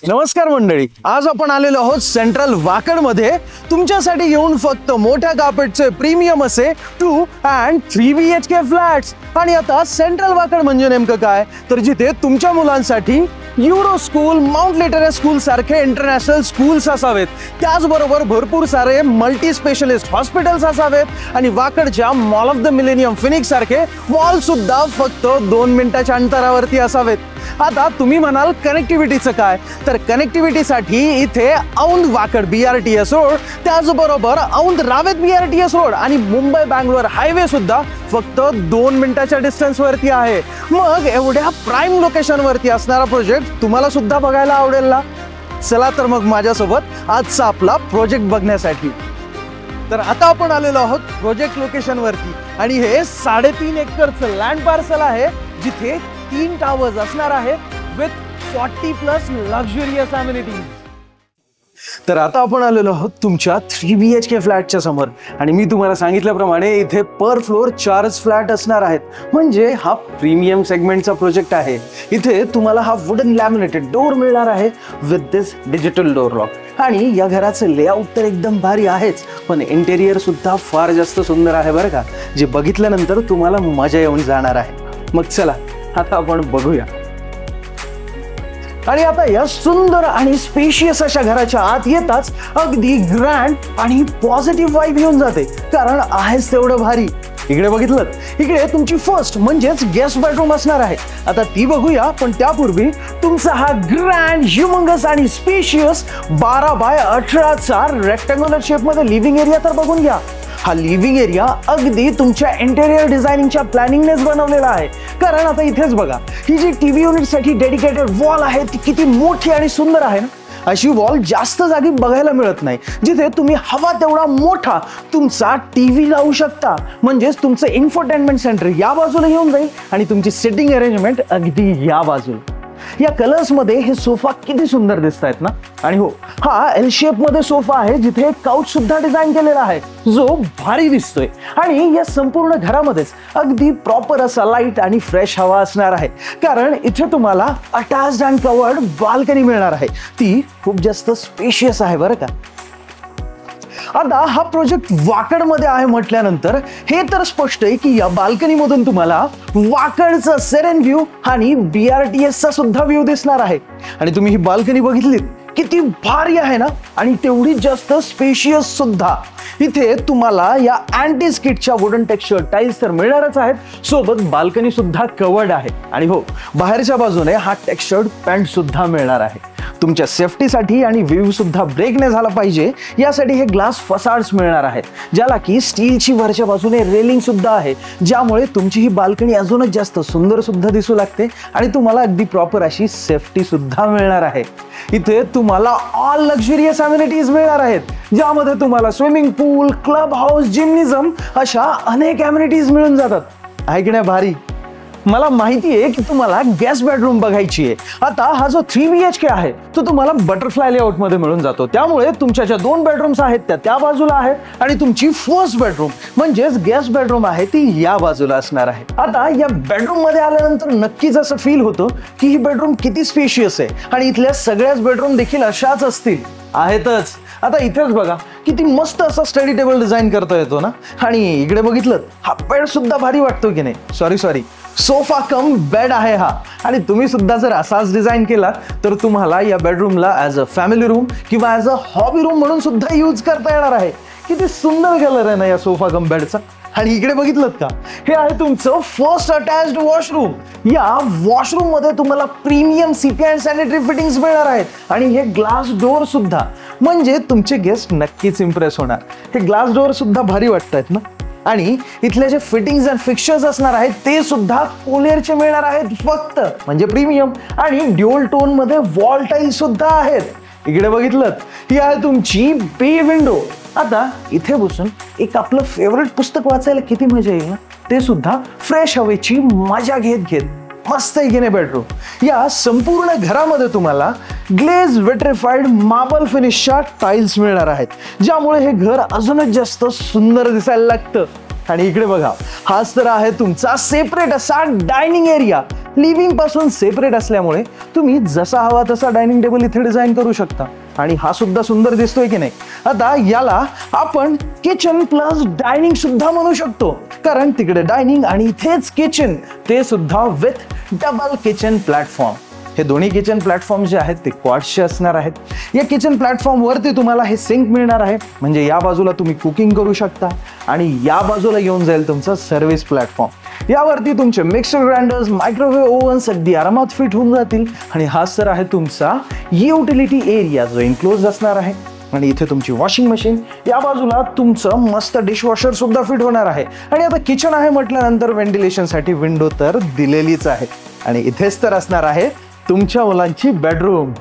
नमस्कार मंडळी, आज आपण आलेलो आहोत सेंट्रल वाकड मध्ये तुमच्यासाठी घेऊन फक्त मोठ्या कार्पेटचे प्रीमियम असे 2 and 3 BHK फ्लॅट्स। आणि आता सेंट्रल वाकड म्हणजे नेमकं काय, तर जिथे तुमच्या मुलांसाठी Euro School, Mount Literary School सारखे इंटरनॅशनल स्कूल्स असावेत, त्याचबरोबर भरपूर सारे मल्टी स्पेशलिस्ट हॉस्पिटल्स असावेत आणि वाकडच्या mall of the millennium Phoenix सारखे मॉल सुद्धा फक्त 2 मिनिटाच्या अंतरावरती असावेत। आता तुम्ही म्हणाल कनेक्टिव्हिटीचं काय, तर कनेक्टिव्हिटीसाठी इथे औंध वाकड BRTS रोड, त्याचबरोबर औंध रावेत BRTS रोड आणि मुंबई बँगलोर हायवे सुद्धा फक्त 2 मिनिटाच्या डिस्टन्स वरती आहे। मग एवढ्या प्राइम लोकेशन वरती असणारा प्रोजेक्ट तुम्हाला सुद्धा बघायला आवडेल ना? चला तर मग माझ्यासोबत आजचा आपला प्रोजेक्ट बघण्यासाठी। तर आता आपण आलेलो आहोत प्रोजेक्ट लोकेशन वरती आणि हे 3.5 एकरचं लँड पार्सल आहे, जिथे 3 टावर्स असणार आहे विथ 40+ लक्झुरियस अमेनिटीज। तर आता आपण आलेलो आहोत तुमच्या 3 BHK फ्लॅटच्या समोर आणि मी तुम्हाला सांगितल्याप्रमाणे इथे पर फ्लोर 4 फ्लॅट असणार आहेत, म्हणजे हा प्रीमियम सेगमेंटचा प्रोजेक्ट आहे। इथे तुम्हाला हा वुडन लॅमिनेटेड डोर मिळणार आहे with this digital door lock. आणि या घराचं लेआउट तर एकदम भारी आहेच, पण इंटेरियर सुद्धा फार जास्त सुंदर आहे बरं का, जे बघितल्यानंतर तुम्हाला मजा येऊन जाणार आहे। मग चला आता आपण बघूया। आणि आता या सुंदर आणि स्पेशियस अशा घराच्या आत येताच अगदी ग्रँड आणि पॉझिटिव्ह वाइब येऊन जाते, कारण आहेच तेवढं भारी। इकडे बघितलं, इकडे तुमची फर्स्ट म्हणजेच गेस्ट बेडरूम असणार आहे। आता ती बघूया, पण त्यापूर्वी तुमचा हा ग्रँड ह्युमंगस आणि स्पेशियस 12x18चा रेक्टँग्युलर शेपमध्ये लिव्हिंग एरिया तर बघून घ्या। हा लिव्हिंग एरिया अगदी तुमच्या इंटेरियर डिझायनिंगच्या प्लॅनिंगनेच बनवलेला आहे, कारण आता इथेच बघा, ही जी टीव्ही युनिटसाठी डेडिकेटेड वॉल आहे ती किती मोठी आणि सुंदर आहे ना। अशी वॉल जास्त जागी बघायला मिळत नाही, जिथे तुम्ही हवा तेवढा मोठा तुमचा टीव्ही लावू शकता। म्हणजेच तुमचं इन्फोटेनमेंट सेंटर या बाजूला येऊन जाईल आणि तुमची सिटिंग अरेंजमेंट अगदी या बाजूला। या कलर्स मध्ये हे सोफा किती सुंदर दिसतायत ना। आणि हो, हा एल शेप मध्ये सोफा आहे, जिथे एक काउच सुद्धा डिझाइन केलेला आहे, जो भारी दिसतोय। आणि या संपूर्ण घरामध्येच अगदी प्रॉपर असा लाईट आणि फ्रेश हवा असणार आहे, कारण इथे तुम्हाला अटॅच्ड अँड कवर्ड बाल्कनी मिळणार आहे। ती खूप जास्त स्पेशियस आहे बरं का। आता हा प्रोजेक्ट वाकड मध्ये आहे म्हटल्यानंतर हे तर स्पष्ट आहे की या बाल्कनी मधून तुम्हाला वाकडचा सेरेन व्ह्यू आणि BRTS चा सुद्धा व्ह्यू दिसणार आहे। आणि तुम्ही ही बाल्कनी बघितलीत, किती भारी आहे ना, आणि तेवढी जास्त स्पेशियस सुद्धा। इथे तुम्हाला या अँटी स्किटच्या वुडन टेक्स्चर टाइल्स तर मिळणारच आहेत, सोबत बाल्कनी सुद्धा कवर्ड आहे। आणि हो, बाहेरच्या बाजूने हा टेक्स्चर्ड पॅन्ट सुद्धा मिळणार आहे। तुमच्या सेफ्टीसाठी आणि व्ह्यू सुद्धा ब्रेक नाही झाला पाहिजे यासाठी हे ग्लास फसाड्स मिळणार आहेत, ज्याला की स्टीलची वरच्या बाजूने रेलिंग सुद्धा आहे, ज्यामुळे तुमची ही बाल्कनी अजूनच जास्त सुंदर सुद्धा दिसू लागते आणि तुम्हाला अगदी प्रॉपर अशी सेफ्टी सुद्धा मिळणार आहे। इथे तुम्हाला ऑल लक्झुरियस अमेनिटीज मिळणार आहेत, ज्यामध्ये तुम्हाला स्विमिंग पूल, क्लब हाऊस, जिम्निझम अशा अनेक अमेनिटीज मिळून जातात। आहे की नाही भारी? मला माहिती आहे की तुम्हाला गेस्ट बेडरूम बघायची आहे। आता हा जो 3 BHK आहे तो तुम्हाला बटरफ्लाय लेआउट मध्ये मिळून जातो, त्यामुळे तुमच्या ज्या 2 बेडरूम्स आहेत त्या बाजूला आहेत आणि तुमची फर्स्ट बेडरूम म्हणजेच गेस्ट बेडरूम आहे ती या बाजूला असणार आहे। आता या बेडरूम मध्ये आल्यानंतर नक्कीच असं फील होतं की ही बेडरूम किती स्पेशियस आहे आणि इथल्या सगळ्याच बेडरूम देखील अशाच असतील, आहेतच। आता इथेच बघा किती मस्त असा स्टडी टेबल डिझाइन करता येतो ना। आणि इकडे बघितलं, हा बेड सुद्धा भारी वाटतो की नाही? सॉरी सोफा कम बेड आहे हा। आणि तुम्ही सुद्धा जर असाच डिझाइन केला तर तुम्हाला या बेडरूमला ॲज अ फॅमिली रूम किंवा ॲज अ हॉबी रूम म्हणून सुद्धा यूज करता येणार आहे। किती सुंदर कलर आहे ना या सोफा कम बेडचा। आणि इकडे बघितलं का, हे आहे तुमचं फर्स्ट अटॅच्ड वॉशरूम। या वॉशरूम मध्ये तुम्हाला premium CP and sanitary fittings मिळणार आहेत आणि हे ग्लास डोर सुद्धा, म्हणजे तुमचे गेस्ट नक्कीच इम्प्रेस होणार। हे ग्लास डोर सुद्धा भारी वाटतायत ना। आणि इथले जे फिटिंग्स अँड फिक्चर्स असणार आहेत ते सुद्धा कोलियरचे मिळणार आहेत फक्त, म्हणजे प्रीमियम। आणि ड्युअल टोन मध्ये वॉल टाइल सुद्धा आहेत। इकडे बघितलं, ही आहे तुमची बे विंडो। आता इथे बसून एक आपलं फेवरेट पुस्तक वाचायला किती मजा येईल ना, ते सुद्धा फ्रेश हवेची मजा घेत मस्त आहे की नाही बेडरूम। या संपूर्ण घरामध्ये तुम्हाला ग्लेज विट्रिफाईड मार्बल फिनिशच्या टाइल्स मिळणार आहेत, ज्यामुळे हे घर अजूनच जास्त सुंदर दिसायला लागतं। आणि इकडे बघा, हाच तर आहे तुमचा सेपरेट असा डायनिंग एरिया. लिव्हिंग पासून सेपरेट असल्यामुळे तुम्ही जसा हवा तसा डायनिंग टेबल इथे डिझाईन करू शकता. आणि हा सुद्धा सुंदर दिसतोय की नाही? आता याला आपण किचन प्लस डायनिंग सुद्धा म्हणू शकतो, कारण तिकडे डायनिंग आणि इथेच किचन, ते सुद्धा विथ डबल किचन प्लॅटफॉर्म. हे दोन्ही किचन प्लॅटफॉर्म जे आहेत ते क्वाड्सचे असणार आहेत. या किचन प्लॅटफॉर्म वरती तुम्हाला हे सिंक मिळणार आहे, म्हणजे या बाजूला तुम्ही कुकिंग करू शकता आणि या बाजूला येऊन जाईल तुमचा सर्व्हिस प्लॅटफॉर्म. यावरती तुमचे मिक्सर ग्राइंडर्स, मायक्रोवेव्ह ओव्हन्स अगदी आरामात फिट होऊन जातील. आणि हाच तर आहे तुमचा युटिलिटी एरिया जो इन्क्लोज असणार आहे. आणि इथे तुमची वॉशिंग मशीन, या बाजूला तुमचं मस्त डिशवॉशर सुद्धा फिट होणार आहे. आणि आता किचन आहे म्हटल्यानंतर व्हेंटिलेशनसाठी विंडो तर दिलेलीच आहे. आणि इथेच तर असणार आहे तुमच्या मुलांची बेडरूम.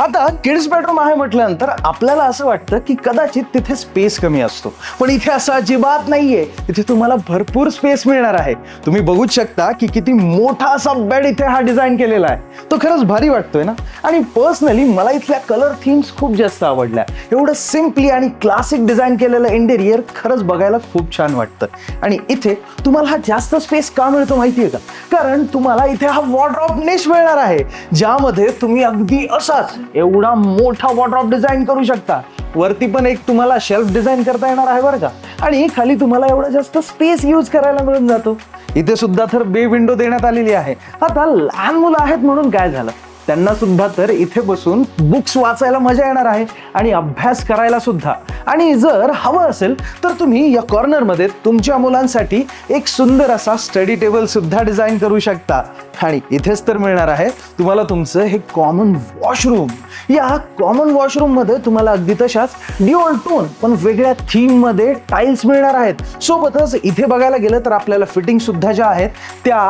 आता किड्स बेडरूम आहे म्हटल्यानंतर आपल्याला असं वाटतं की कदाचित तिथे स्पेस कमी असतो, पण इथे असं अजिबात नाहीये. इथे तुम्हाला भरपूर स्पेस मिळणार आहे. तुम्ही बघूच शकता की किती मोठा असा बेड इथे हा डिझाईन केलेला आहे. तो खरंच भारी वाटतोय ना? आणि पर्सनली मला इथल्या कलर थीम्स खूप जास्त आवडल्या. एवढं सिम्पली आणि क्लासिक डिझाईन केलेलं इंटेरियर खरंच बघायला खूप छान वाटतं. आणि इथे तुम्हाला हा जास्त स्पेस का मिळतो माहितीये का? कारण तुम्हाला इथे हा वॉर्डरोब निश मिळणार आहे, ज्यामध्ये तुम्ही अगदी असाच एवढा मोठा वॉर्डरोब डिझाईन करू शकता. वरती पण एक तुम्हाला शेल्फ डिझाईन करता येणार आहे बरं का. आणि खाली तुम्हाला एवढा जास्त स्पेस यूज करायला मिळून जातो. इथे सुद्धा तर बे विंडो देण्यात आलेली आहे. आता लहान मुलं आहेत म्हणून काय झालं, त्यांना सुद्धा तर इथे बसून बुक्स वाचायला मजा येणार आहे आणि अभ्यास करायला सुद्धा. आणि जर हवं असेल तर तुम्ही या कॉर्नरमध्ये तुमच्या मुलांसाठी एक सुंदर असा स्टडी टेबल सुद्धा डिझाईन करू शकता. आणि इथेच तर मिळणार आहे तुम्हाला तुमचं हे कॉमन वॉशरूम. या कॉमन वॉशरूम मध्ये तुम्हाला अगदी तशाच ड्युअल टोन पण वेगळ्या थीम मध्ये टाइल्स मिळणार आहेत. सोबतच इथे बघायला गेलं तर आपल्याला फिटिंग सुद्धा ज्या आहेत त्या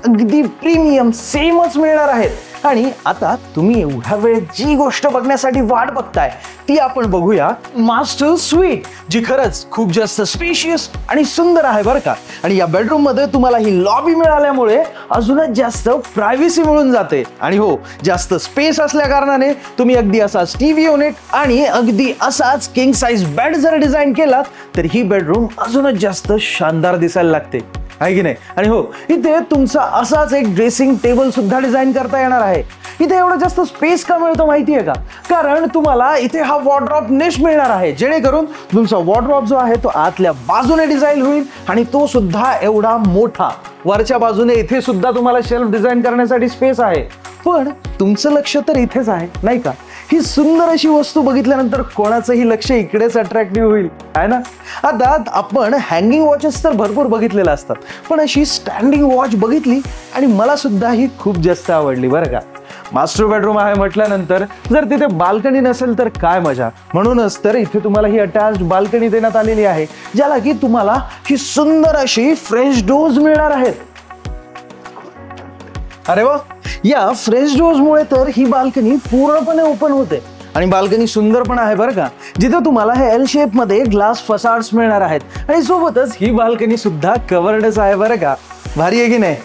अगदी प्रीमियम सेमच मिळणार आहेत. आणि आता तुम्ही एवढा वेळ जी गोष्ट बघण्यासाठी वाट बघताय ती आपण बघूया, मास्टर स्वीट, जी खरंच खूप जास्त स्पेशियस आणि सुंदर आहे बरं का. आणि या बेडरूम मध्ये तुम्हाला ही लॉबी मिळाल्यामुळे अजूनच जास्त प्रायव्हसी मिळून जाते. आणि हो, जास्त स्पेस असल्या कारणाने तुम्ही अगदी असाच टीव्ही युनिट आणि अगदी असाच किंग साइज बेड जर डिझाईन केलात तर ही बेडरूम अजूनच जास्त शानदार दिसायला लागते, आहे की नाही? आणि हो, इथे तुमचा असाच एक ड्रेसिंग टेबल सुद्धा डिझाईन करता येणार आहे. इथे एवढं जास्त स्पेस का मिळतो माहितीये का? कारण तुम्हाला इथे हा वॉर्डरोब निश मिळणार आहे, जेणेकरून तुमचा वॉर्डरोब जो आहे तो आतल्या बाजूने डिझाईन होईल आणि तो सुद्धा एवढा मोठा. वरच्या बाजूने इथे सुद्धा तुम्हाला शेल्फ डिझाईन करण्यासाठी स्पेस आहे. पण तुमचं लक्ष तर इथेच आहे, नाही का? ही सुंदर अशी वस्तू बघितल्यानंतर कोणाचंही लक्ष इकडेच अट्रॅक्टिव्ह होईल, आहे ना? आता आपण हँगिंग वॉचेस तर भरपूर बघितलेल्या असतात, पण अशी स्टँडिंग वॉच बघितली आणि मला सुद्धा ही खूप जास्त आवडली बरं का. मास्टर बेडरूम आहे म्हटल्यानंतर जर तिथे बाल्कनी नसेल तर काय मजा. म्हणूनच तर इथे तुम्हाला ही अटॅच्ड बाल्कनी देण्यात आलेली आहे, ज्याला की तुम्हाला ही सुंदर अशी फ्रेंच डोर्स मिळणार आहेत. अरे वा, या फ्रेंच डोर्समुळे तर ही बाल्कनी पूर्णपणे ओपन होते. आणि बाल्कनी सुंदर पण आहे बरं का, जिथे तुम्हाला हे एल शेप मध्ये ग्लास फसाड्स मिळणार आहेत. आणि सोबतच ही बाल्कनी सुद्धा कव्हर्डच आहे बरं का. भारी आहे की नाही?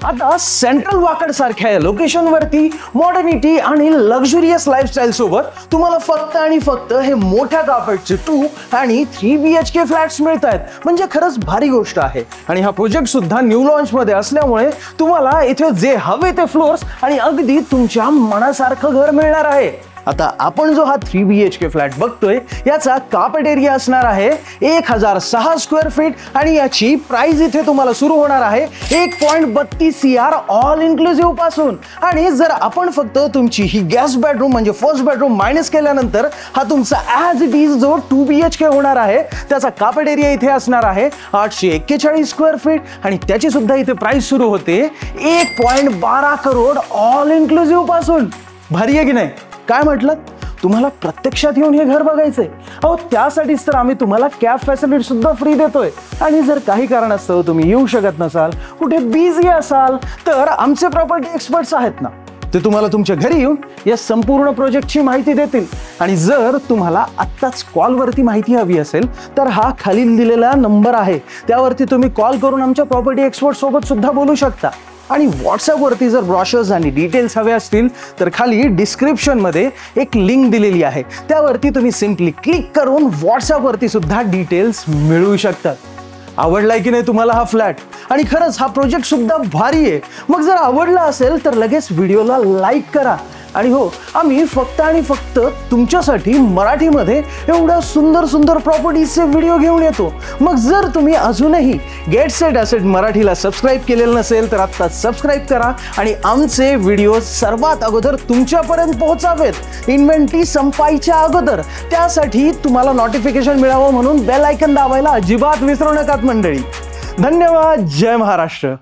आता सेंट्रल वाकड सारख्या या लोकेशन वरती मॉडर्निटी आणि लक्झुरियस लाईफस्टाईल सोबत तुम्हाला फक्त आणि फक्त हे मोठ्या कापडचे 2 आणि 3 BHK फ्लॅट्स मिळत आहेत. म्हणजे खरंच भारी गोष्ट आहे. आणि हा प्रोजेक्ट सुद्धा न्यू लॉन्च मध्ये असल्यामुळे तुम्हाला इथे जे हवे ते फ्लोर्स आणि अगदी तुमच्या मनासारखं घर मिळणार आहे. आता आपण जो हा 3 BHK फ्लॅट बघतोय याचा कार्पेट एरिया असणार आहे 1006 स्क्वेअर फीट आणि याची प्राइस इथे तुम्हाला सुरू होणार आहे 1.32 CR ऑल इन्क्लुसिव्ह पासून. आणि जर आपण फक्त तुमची ही गेस्ट बेडरूम म्हणजे फर्स्ट बेडरूम मायनस केल्यानंतर हा तुमचा ॲज इट इज जो 2 BHK होणार आहे त्याचा कार्पेट एरिया इथे असणार आहे 841 स्क्वेअर फीट आणि त्याची सुद्धा इथे प्राइस सुरू होते 1.12 करोड ऑल इन्क्लुसिव्ह पासून. भारी आहे की नाही? काय म्हटलं? तुम्हाला प्रत्यक्षात येऊन हे घर बघायचंय? अहो, त्यासाठीच तर आम्ही तुम्हाला कॅब फॅसिलिटी सुद्धा फ्री देतोय. आणि जर काही कारणास्तव तुम्ही येऊ शकत नसाल, कुठे बिझी असाल, तर आमचे प्रॉपर्टी एक्सपर्ट्स आहेत ना, ते तुम्हाला तुमच्या घरी येऊन या संपूर्ण प्रोजेक्टची माहिती देतील. आणि जर तुम्हाला आत्ताच कॉलवरती माहिती हवी असेल तर हा खाली दिलेला नंबर आहे, त्यावरती तुम्ही कॉल करून आमच्या प्रॉपर्टी एक्सपर्ट सोबत सुद्धा बोलू शकता. आणि व्हॉट्सअपवरती जर ब्रॉशर्स आणि डिटेल्स हवे असतील तर खाली डिस्क्रिप्शनमध्ये एक लिंक दिलेली आहे, त्यावरती तुम्ही सिम्पली क्लिक करून व्हॉट्सअपवरती सुद्धा डिटेल्स मिळवू शकतात. आवडलाय की नाही तुम्हाला हा फ्लॅट? आणि खरंच हा प्रोजेक्ट सुद्धा भारी आहे. मग जर आवडला असेल तर लगेच व्हिडिओला लाईक करा. आणि हो, आम्ही फक्त आणि फक्त तुमच्यासाठी मराठीमध्ये एवढ्या सुंदर सुंदर प्रॉपर्टीजचे व्हिडिओ घेऊन येतो. मग जर तुम्ही अजूनही गेट सेट ॲसेट मराठीला सबस्क्राईब केलेलं नसेल तर आत्ता सबस्क्राईब करा आणि आमचे व्हिडिओ सर्वात अगोदर तुमच्यापर्यंत पोहोचावेत इन्व्हेंटरी संपायच्या अगोदर. त्यासाठी तुम्हाला नोटिफिकेशन मिळावं म्हणून बेल आयकन दाबायला अजिबात विसरू नका मंडळी. धन्यवाद. जय महाराष्ट्र.